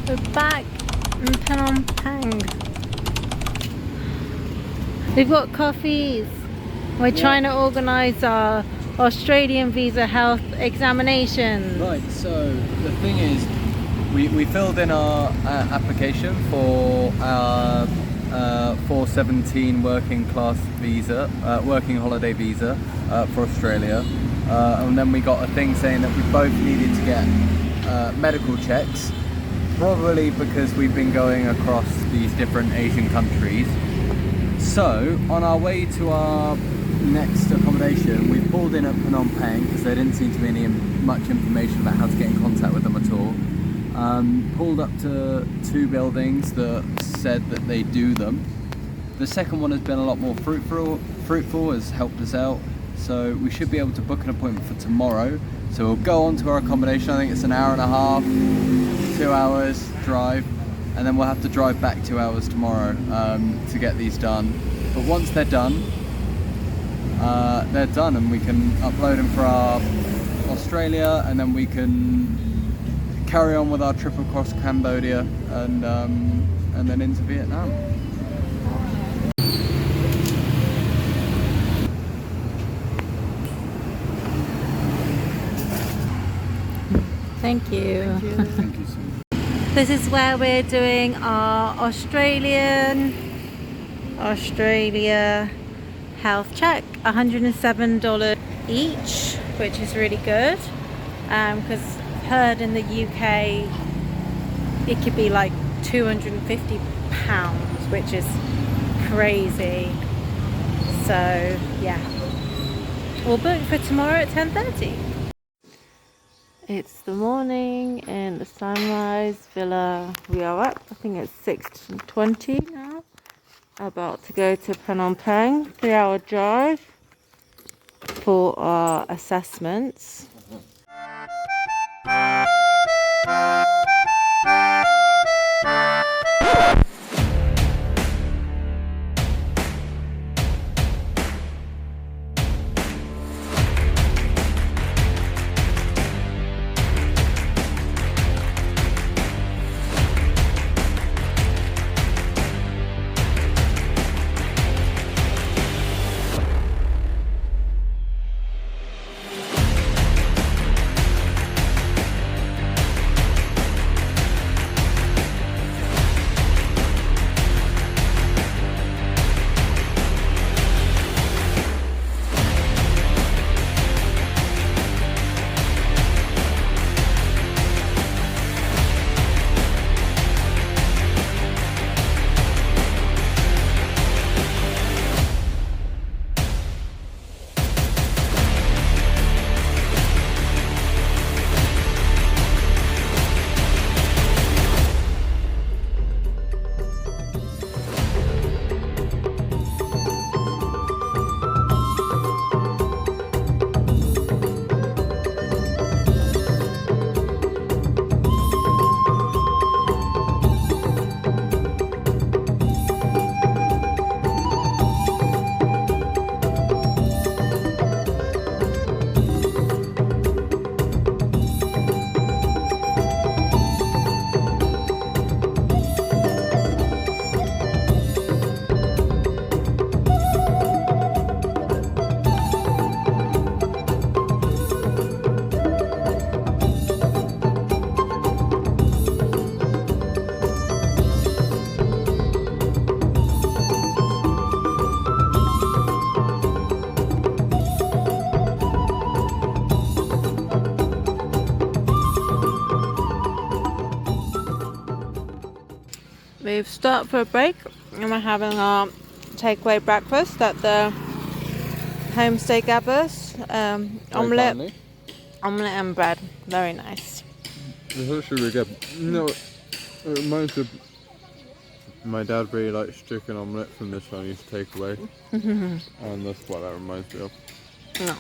We're back in Phnom Penh. We've got coffees. We're trying to organise our Australian visa health examination. Right, so the thing is, we filled in our application for our 417 working class visa, working holiday visa for Australia. And then we got a thing saying that we both needed to get medical checks, probably because we've been going across these different Asian countries. So on our way to our next accommodation, we pulled in at Phnom Penh because there didn't seem to be much information about how to get in contact with them at all. Pulled up to 2 buildings that said that they do them. The second one has been a lot more fruitful, has helped us out. So we should be able to book an appointment for tomorrow. So we'll go on to our accommodation. I think it's an hour and a half, 2 hours drive, and then we'll have to drive back 2 hours tomorrow to get these done. But once they're done and we can upload them for our Australia, and then we can carry on with our trip across Cambodia and then into Vietnam. Thank you. Thank you so much. This is where we're doing our Australia health check. $107 each, which is really good. Because I've heard in the UK it could be like £250, which is crazy. So yeah, we'll book for tomorrow at 10:30. It's the morning in the Sunrise Villa. We are up, I think it's 6:20 now. About to go to Phnom Penh, 3-hour drive for our assessments. We've stopped for a break and we're having our takeaway breakfast at the homestay Gabbers. Omelette and bread. Very nice. It's actually really good. You know, it reminds me of my dad really likes chicken omelette from this one he used to take away. And that's what that reminds me of. No.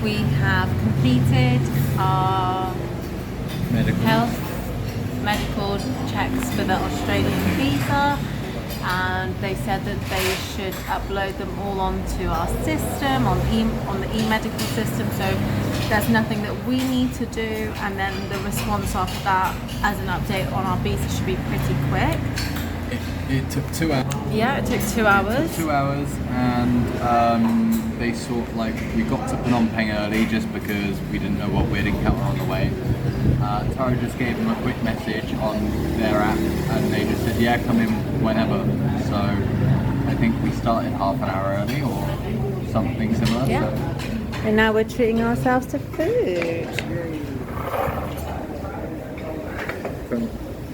We have completed our medical checks for the Australian visa, and they said that they should upload them all onto our system on the e-medical system, so there's nothing that we need to do, and then the response after that as an update on our visa should be pretty quick. It took 2 hours. Yeah, it took 2 hours. It took 2 hours, and they sort like we got to Phnom Penh early just because we didn't know what we'd encounter on the way. Tara just gave them a quick message on their app, and they just said, "Yeah, come in whenever." So I think we started half an hour early or something similar. Yeah. So. And now we're treating ourselves to food.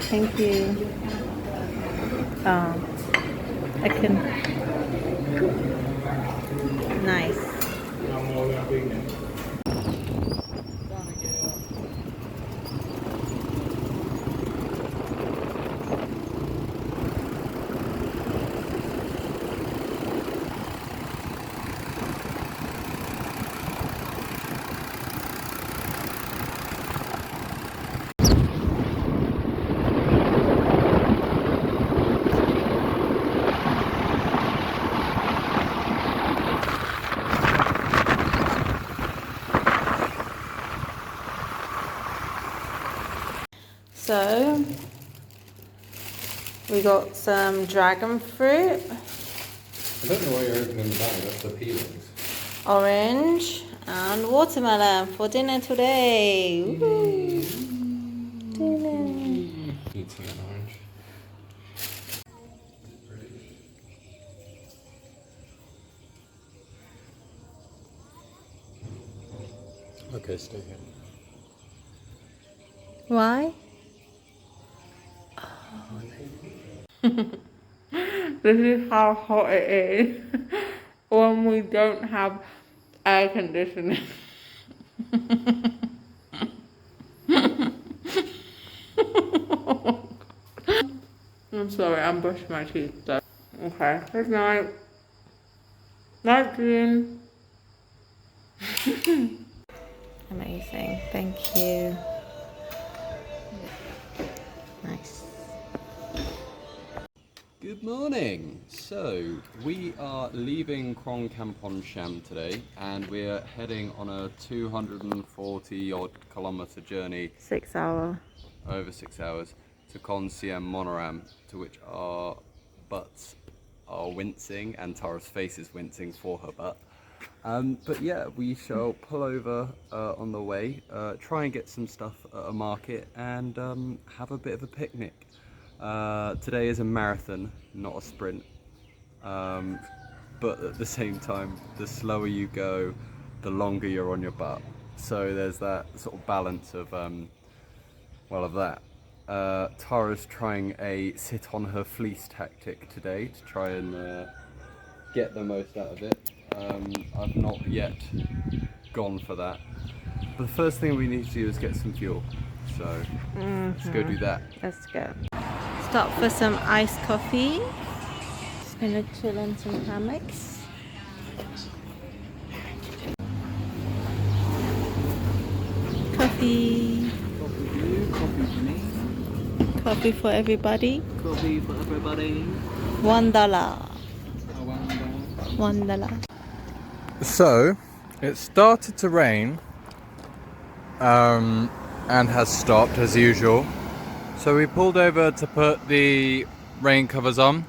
Thank you. Oh, I can. Nice. So, we got some dragon fruit, I don't know why you're opening the bag, that's the peelings. orange, and watermelon for dinner today. Woo. Dinner. Eating an orange. Okay, stay here. Why? This is how hot it is when we don't have air conditioning. I'm sorry, I'm brushing my teeth though. Okay, good night. Night, June. Amazing, thank you. Nice. Good morning. So we are leaving Krong Kampong Cham today, and we're heading on a 240 odd kilometer journey 6 hour. over 6 hours to Kon Siem Monorom, to which our butts are wincing and Tara's face is wincing for her butt. But yeah, we shall pull over on the way, try and get some stuff at a market, and have a bit of a picnic. Today is a marathon, not a sprint, but at the same time, the slower you go, the longer you're on your butt. So there's that sort of balance of, of that. Tara's trying a sit on her fleece tactic today to try and get the most out of it. I've not yet gone for that. But the first thing we need to do is get some fuel. So let's go do that. Let's go. Stop for some iced coffee. Just gonna chill on some hammocks. Coffee. Coffee for you, coffee for me. Coffee for everybody. Coffee for everybody. $1. $1. So, it started to rain and has stopped as usual. So we pulled over to put the rain covers on,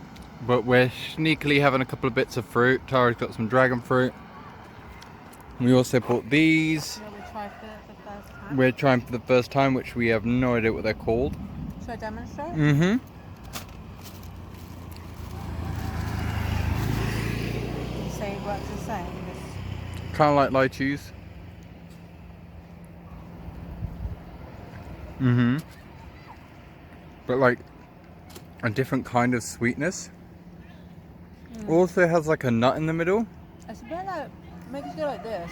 but we're sneakily having a couple of bits of fruit. Tara's got some dragon fruit. We also bought these. We're trying for the first time, which we have no idea what they're called. Should I demonstrate? Mm-hmm. You say it works the same. Kind of like lychees. Mm-hmm. But like a different kind of sweetness. Also has like a nut in the middle. It's a bit like, makes you go like this.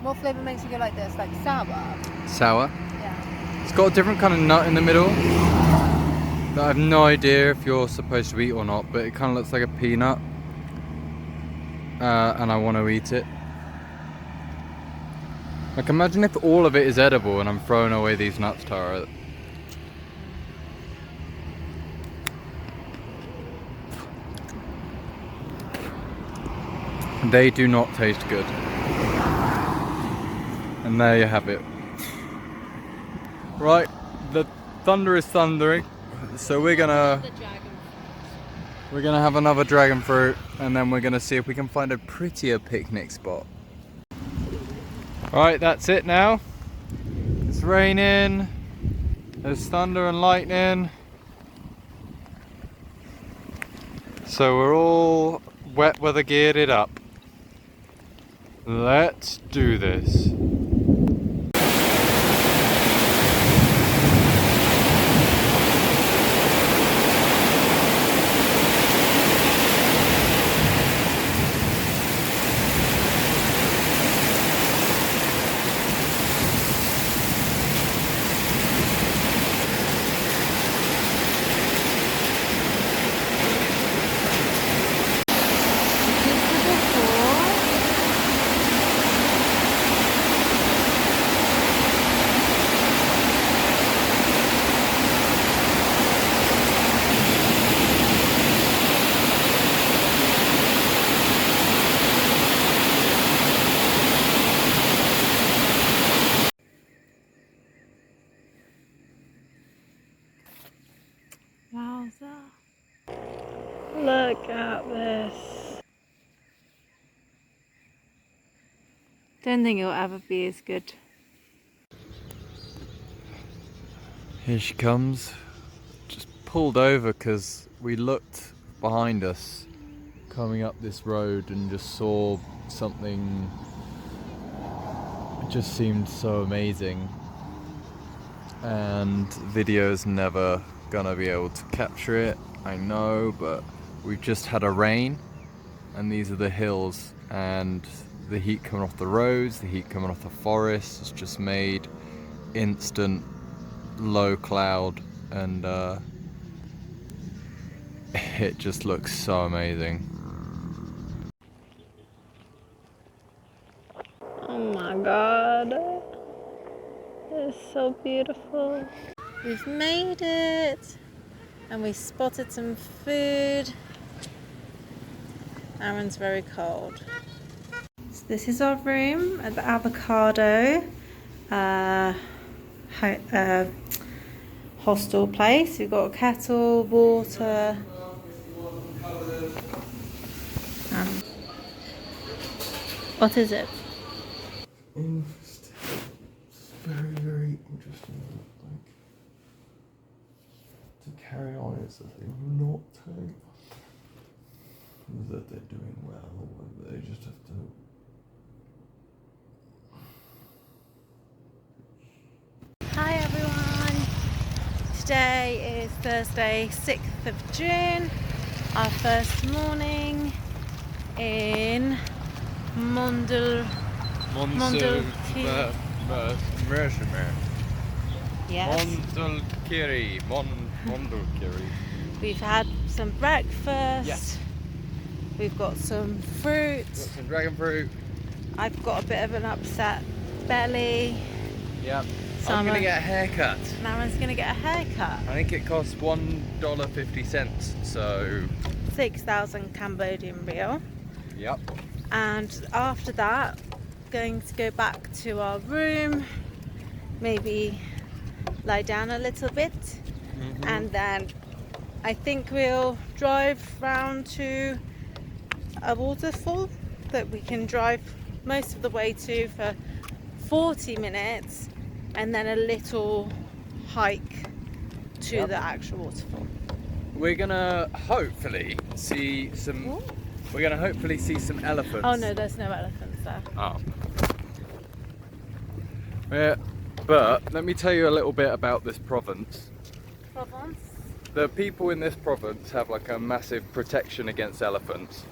What flavour makes you go like this? Like sour? Sour. Yeah. It's got a different kind of nut in the middle that I have no idea if you're supposed to eat or not, but it kind of looks like a peanut. And I want to eat it. Like, imagine if all of it is edible and I'm throwing away these nuts, Tara. They do not taste good. And there you have it. Right, the thunder is thundering, so we're gonna have another dragon fruit, and then we're gonna see if we can find a prettier picnic spot. Right, that's it now. It's raining, there's thunder and lightning. So we're all wet weather geared up. Let's do this. Wowza. Look at this. Don't think it'll ever be as good. Here she comes. Just pulled over because we looked behind us coming up this road and just saw something. It just seemed so amazing. And video's never gonna be able to capture it, I know, but we've just had a rain and these are the hills, and the heat coming off the roads, the heat coming off the forest has just made instant low cloud, and it just looks so amazing. Oh my god. It's so beautiful. We've made it, and we spotted some food. Aaron's very cold. So this is our room at the Avocado hostel place. We've got a kettle, water. What is it? Interesting. It's very, very interesting. Like, to carry on is the thing. Not to. That they're doing well, or they just have to. Hi everyone. Today is Thursday, 6th of June. Our first morning in Mondul. Yes. Mondulkiri. We've had some breakfast. Yes. We've got some fruit. Got some dragon fruit. I've got a bit of an upset belly. Yep. So I'm gonna get a haircut. Nara's gonna get a haircut. I think it costs $1.50, so 6,000 Cambodian real. yep. and after that going to go back to our room, maybe lie down a little bit, and then I think we'll drive round to a waterfall that we can drive most of the way to for 40 minutes, and then a little hike to the actual waterfall. We're gonna hopefully see some. Ooh. We're gonna hopefully see some elephants. Oh no, there's no elephants there. Oh. Yeah, but let me tell you a little bit about this province. Provence? The people in this province have like a massive protection against elephants.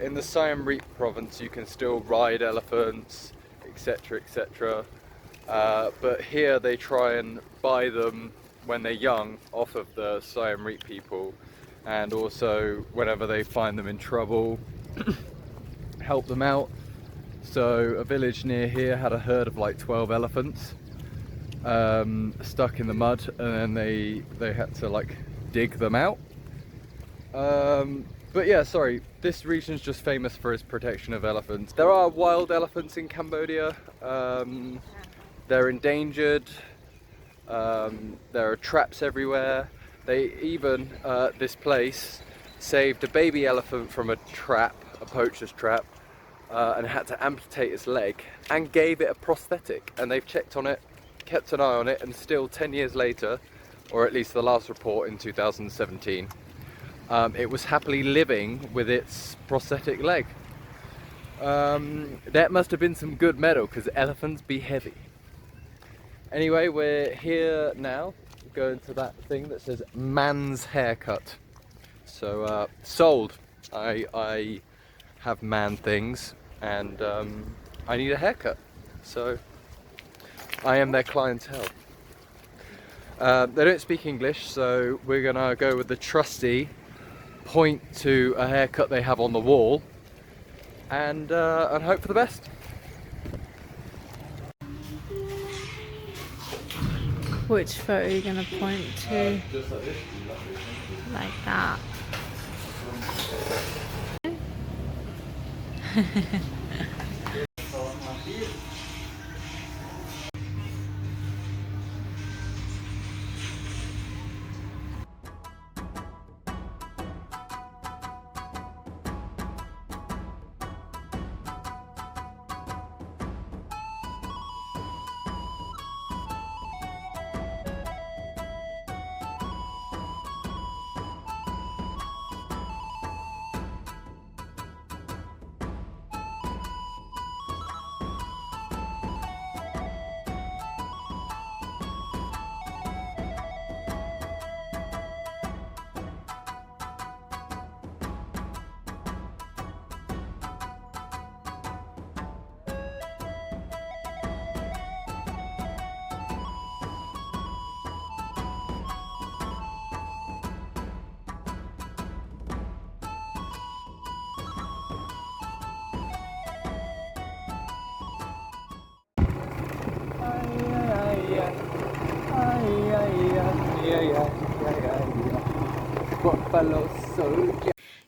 In the Siam Reap province, you can still ride elephants, etc., etc. But here they try and buy them when they're young off of the Siam Reap people, and also whenever they find them in trouble, help them out. So a village near here had a herd of like 12 elephants stuck in the mud, and then they had to like dig them out. But yeah, sorry, this region's just famous for its protection of elephants. There are wild elephants in Cambodia. They're endangered. There are traps everywhere. They even, this place, saved a baby elephant from a trap, a poacher's trap, and had to amputate its leg, and gave it a prosthetic. And they've checked on it, kept an eye on it, and still 10 years later, or at least the last report in 2017, it was happily living with its prosthetic leg. That must have been some good metal, because elephants be heavy. Anyway, we're here now, going to that thing that says man's haircut. So, sold. I have man things, and I need a haircut. So, I am their clientele. They don't speak English, so we're gonna go with the trusty point to a haircut they have on the wall, and hope for the best. Which photo are you going to point to? Just like this. Like that.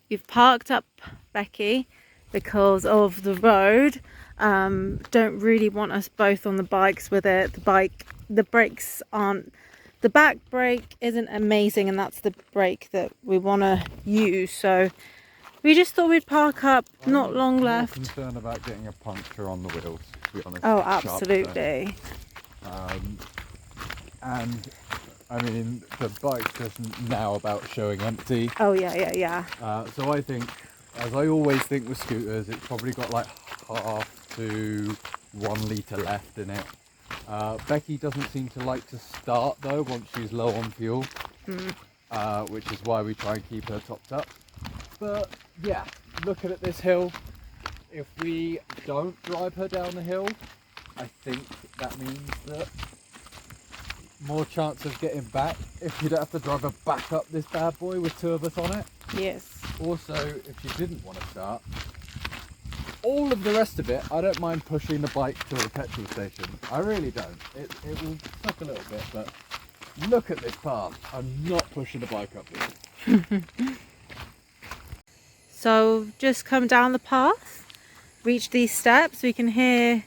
You've parked up, Becky, because of the road. Don't really want us both on the bikes with it. The brakes aren't, the back brake isn't amazing, and that's the brake that we want to use. So we just thought we'd park up, not long left. I'm concerned about getting a puncture on the wheels, to be honest. Oh, absolutely. And I mean, the bike's just now about showing empty. Oh yeah. So I think, as I always think with scooters, it's probably got like half to 1 litre left in it. Becky doesn't seem to like to start though once she's low on fuel, which is why we try and keep her topped up. But yeah, looking at this hill, if we don't drive her down the hill, I think that means that more chance of getting back if you don't have to drive her back up this bad boy with 2 of us on it. Yes. Also, if you didn't want to start, all of the rest of it, I don't mind pushing the bike to a petrol station. I really don't. It will suck a little bit, but look at this path. I'm not pushing the bike up here. So just come down the path, reach these steps, we can hear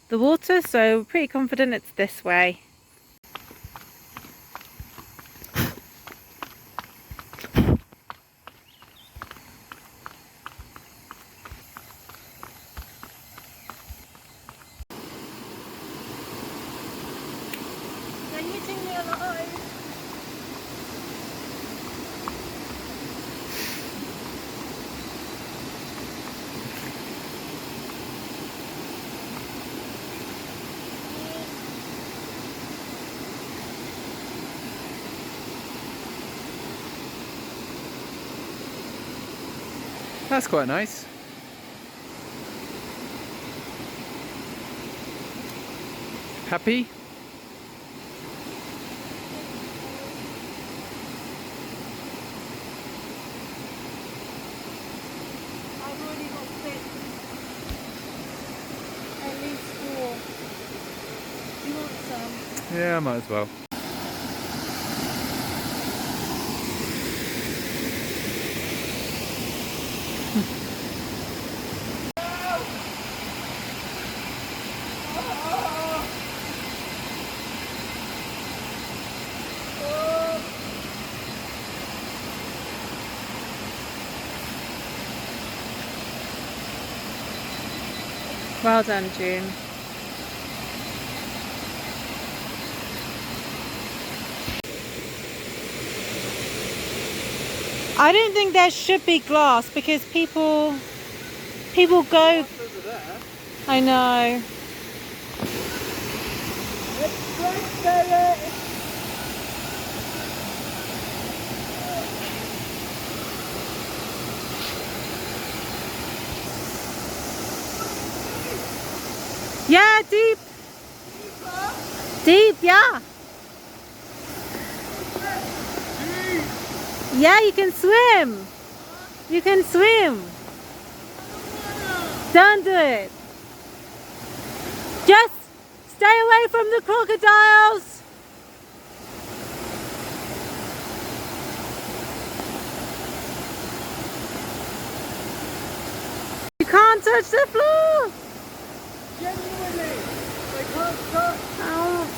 the water, so pretty confident it's this way. That's quite nice. Happy? I've already got 6. At least 4. Do you want some? Yeah, I might as well. Well done, June. I don't think there should be glass because people go. I know. Yeah, deep. Deep, yeah. Yeah, you can swim. You can swim. Don't do it. Just stay away from the crocodiles. You can't touch the floor. Genuinely, I can't touch. Ouch.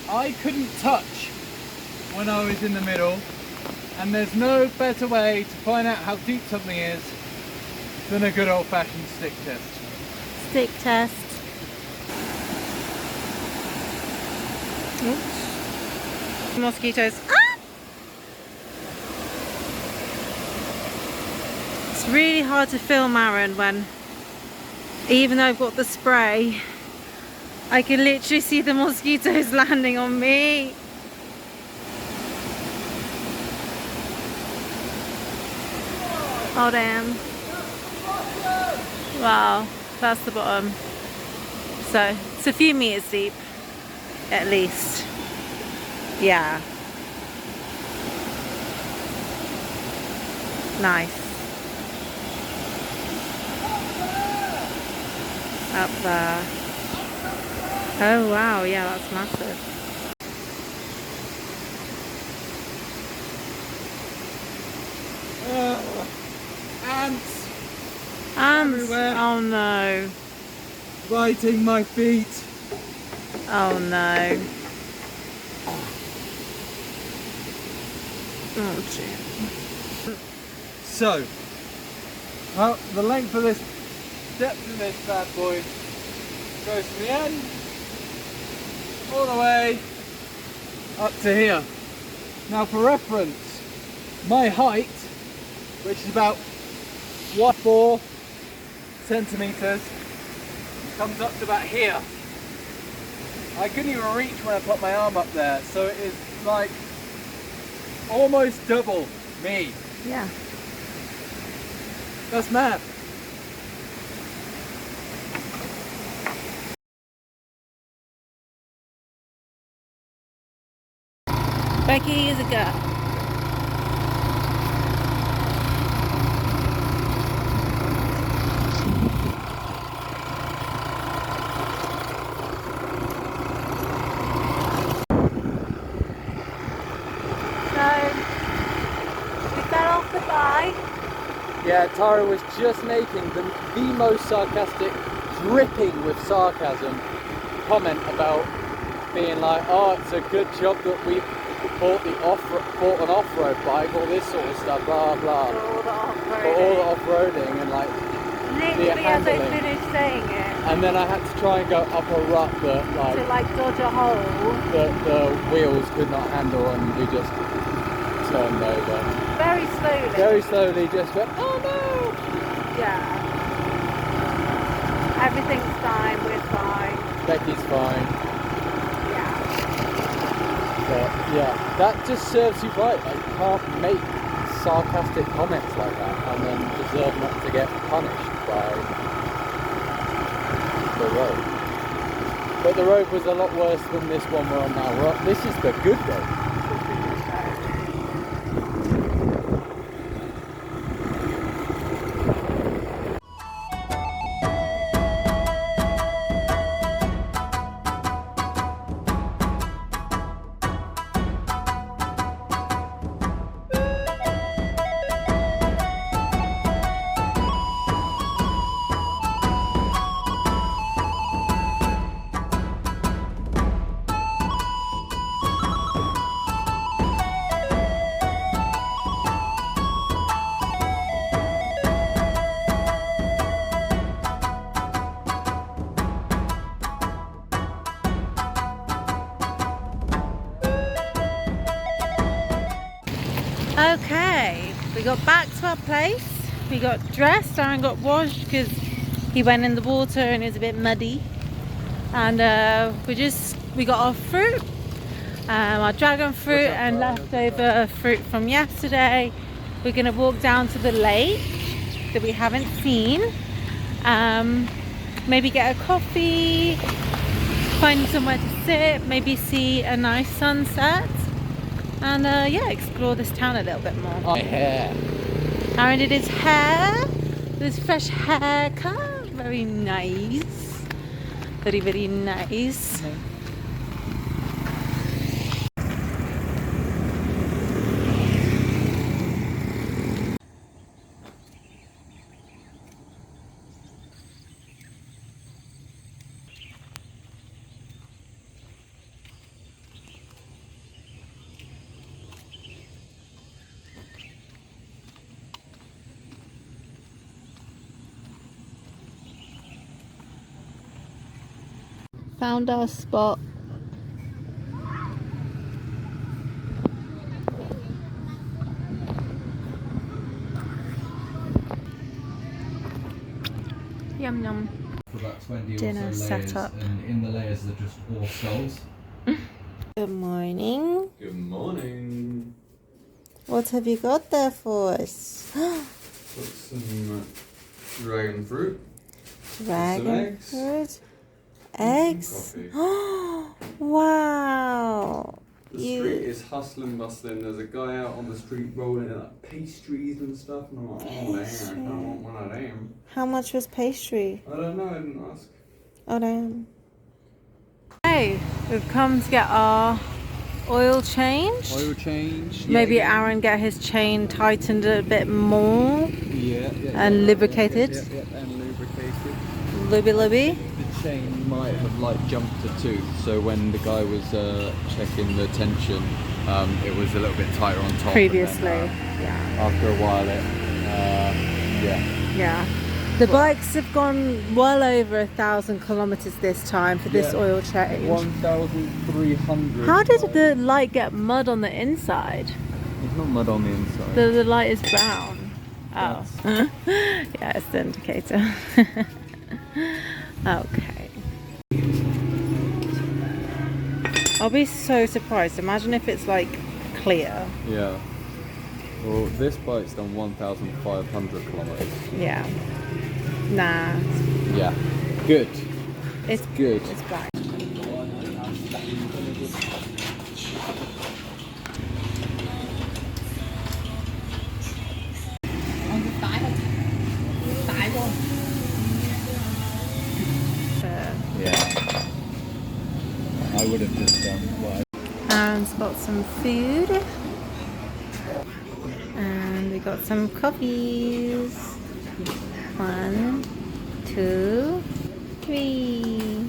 I couldn't touch when I was in the middle, and there's no better way to find out how deep something is than a good old-fashioned stick test. Stick test. Oops. Mosquitoes. Ah! It's really hard to film Aaron when, even though I've got the spray, I can literally see the mosquitoes landing on me. Oh damn. Wow, that's the bottom. So it's a few meters deep, at least. Yeah. Nice. Up there. Oh wow, yeah, that's massive. Ants Ants. everywhere. Oh no. biting my feet. Oh no. Oh dear. So, the length of this, depth of this bad boy goes from the end all the way up to here. Now for reference, my height, which is about 4 centimeters, comes up to about here. I couldn't even reach when I put my arm up there, so it is like almost double me. Yeah. That's mad. Becky is a girl. So we got off Yeah, Tara was just making the most sarcastic, dripping with sarcasm comment about being like, oh, it's a good job that we bought an off-road bike, all this sort of stuff, blah blah. For all the off-roading. For all the off-roading and like Literally as I handling. finished saying it. And then I had to try and go up a rut that To like dodge a hole. the wheels could not handle, and we just turned over. Very slowly. Very slowly, just went, oh no! Yeah. Everything's fine, we're fine. Becky's fine. Yeah. But yeah, that just serves you right. Like, you can't make sarcastic comments like that and then deserve not to get punished by the road. But the road was a lot worse than this one we're on now. This is the good road. Okay, we got back to our place. We got dressed. Aaron got washed because he went in the water and it was a bit muddy. And we got our fruit, our dragon fruit and leftover fruit from yesterday. We're gonna walk down to the lake that we haven't seen. Maybe get a coffee, find somewhere to sit, maybe see a nice sunset. And yeah, explore this town a little bit more. My hair. Aaron did his hair, his fresh haircut. Very nice. Very, very nice. Found our spot. Yum yum. For about 20 Dinner or so set layers, up. and in the layers are just all skulls. Good morning. Good morning. What have you got there for us? Got some dragon fruit. Dragon eggs. fruit. Eggs. Coffee. Wow. The street is hustling, bustling. There's a guy out on the street rolling in like pastries and stuff, and I'm like, oh damn, I don't want one of them. How much was pastry? I don't know, I didn't ask. Oh damn. Hey, we've come to get our oil changed. Oil change. Maybe Aaron get his chain tightened a bit more. And lubricated. Yeah, and lubricated. Lubby lubby. The chain might have like jumped a tooth, so when the guy was checking the tension, it was a little bit tighter on top. Previously. And then, Yeah. after a while, Yeah. The bikes have gone well over 1,000 kilometers this time for this Yeah. oil change. 1,300. How did the light get mud on the inside? There's not mud on the inside. The light is brown. Oh. Yeah, it's the indicator. Okay. I'll be so surprised. Imagine if it's like clear. Yeah. Well, this bike's done 1,500 kilometers. Yeah. Nah. Yeah. Good. It's Good. It's black. Yeah. I would have just done what Aaron's got some food. And we got some coffees. 1, 2, 3.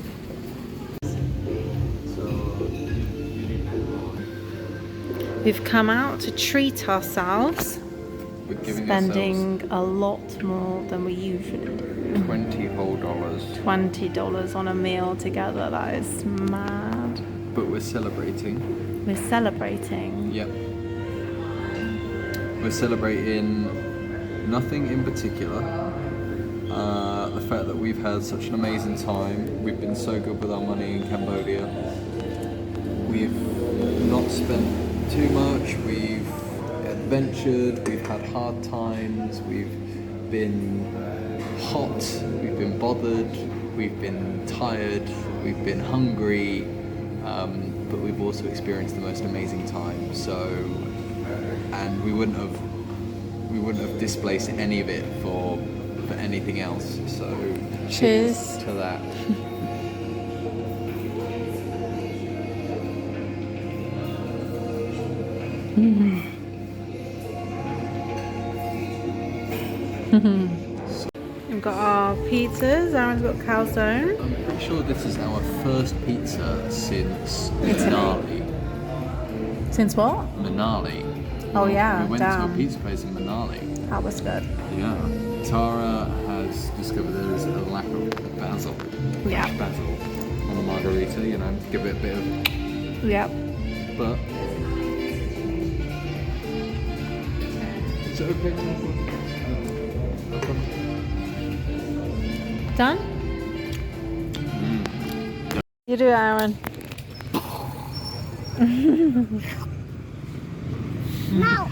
We've come out to treat ourselves, spending a lot more than we usually do. $20 whole dollars. $20 on a meal together, that is mad. But we're celebrating. We're celebrating. Yep. We're celebrating nothing in particular. The fact that we've had such an amazing time. We've been so good with our money in Cambodia. We've not spent too much. We've adventured. We've had hard times. We've been hot. We've been bothered. We've been tired. We've been hungry. But we've also experienced the most amazing time. So, and we wouldn't have displaced any of it for anything else. So, cheers to that. We've got our pizzas. Aaron's got calzone. I'm pretty sure this is our first pizza since Italy. Manali. Since what? Manali. Oh yeah, We went to a damn. pizza place in Manali. That was good. Yeah. Tara has discovered there's a lack of basil. Yeah. Basil on a margarita, you know, give it a bit of. Yep. But. Is it okay? Done? You do, Aaron. No, I